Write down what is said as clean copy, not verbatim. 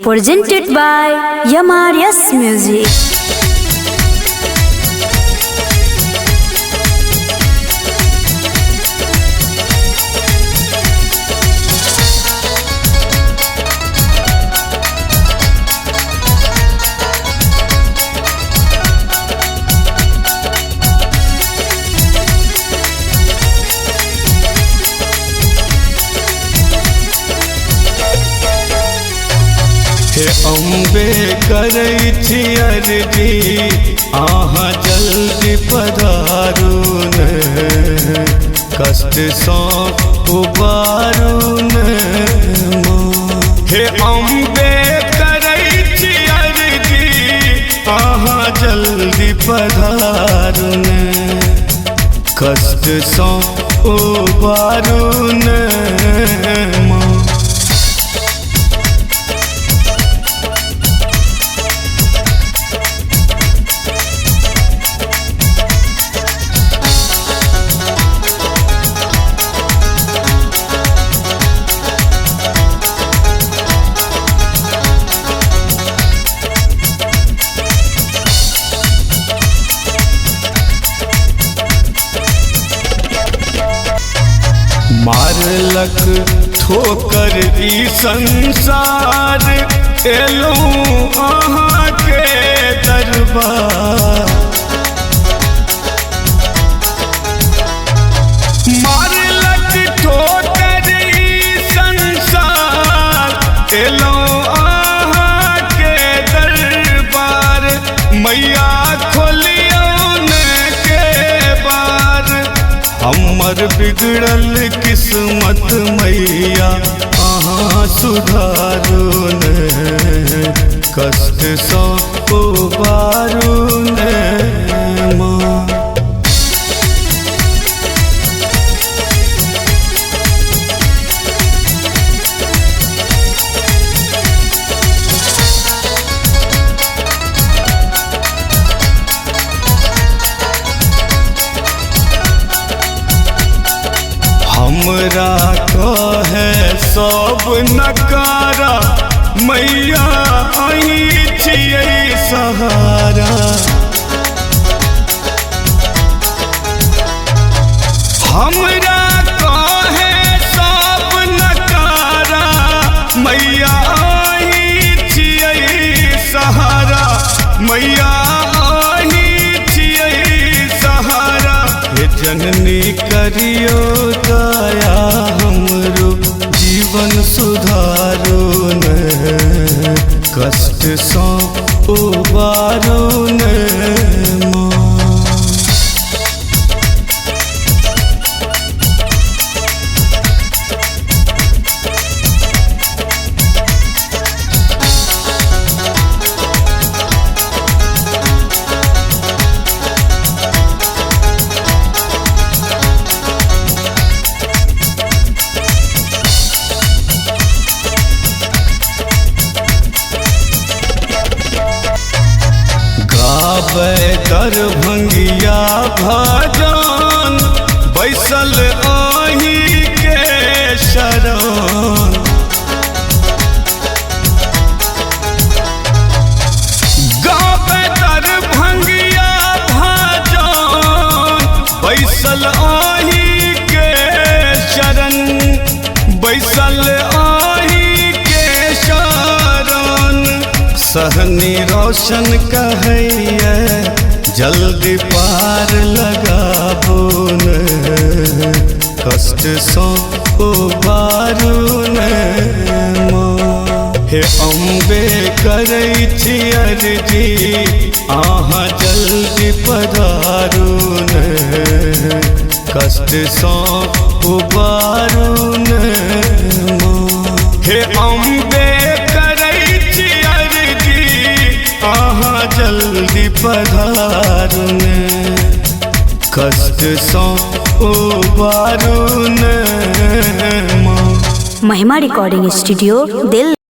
Presented by Yamarias Music. हे अम्बे करै छी अर्जी अहाँ जल्दी पधारू ने कष्ट सँ उबारू ने हे अम्बे करै छी अर्जी अहाँ जल्दी पधारू ने कष्ट सँ उबारू ने मारलक ठोकर ई संसार एलूं अहाँ के दरबार। मारलक ठोकर ई संसार एलूं अहाँ के दरबार। मैया खोलियो ने के बार हमर बिगड़ल किस्मत मैया अहाँ सुधारू ने कष्ट सँ उबारू ने माँ। हमरा कहे सब नकारा मैया अहीं छियै सहारा। हमरा कहे सब नकारा मैया अहीं छियै सहारा। मैया अहीं छियै सहारा। हे जननी करियो दया हमरो जीवन सुधारू ने कष्ट सँ उबारू ने माँ। दरभंगिया भजन बैसल अहीं के शरण। गावे दरभंगिया भजन बैसल अहीं के शरण। बैसल अहीं के शरण। सहनी रोशन कहैया जल्दी पार लगाबू ने कष्ट सँ उबारू ने माँ। हे अम्बे करै छी अर्जी अहाँ जल्दी पधारू ने कष्ट सँ उबारू ने माँ। हे अम्बे करै छी अर्जी अहाँ जल्दी पधारू ने कष्ट सँ उबारू ने माँ। महिमा रिकॉर्डिंग स्टूडियो दिल।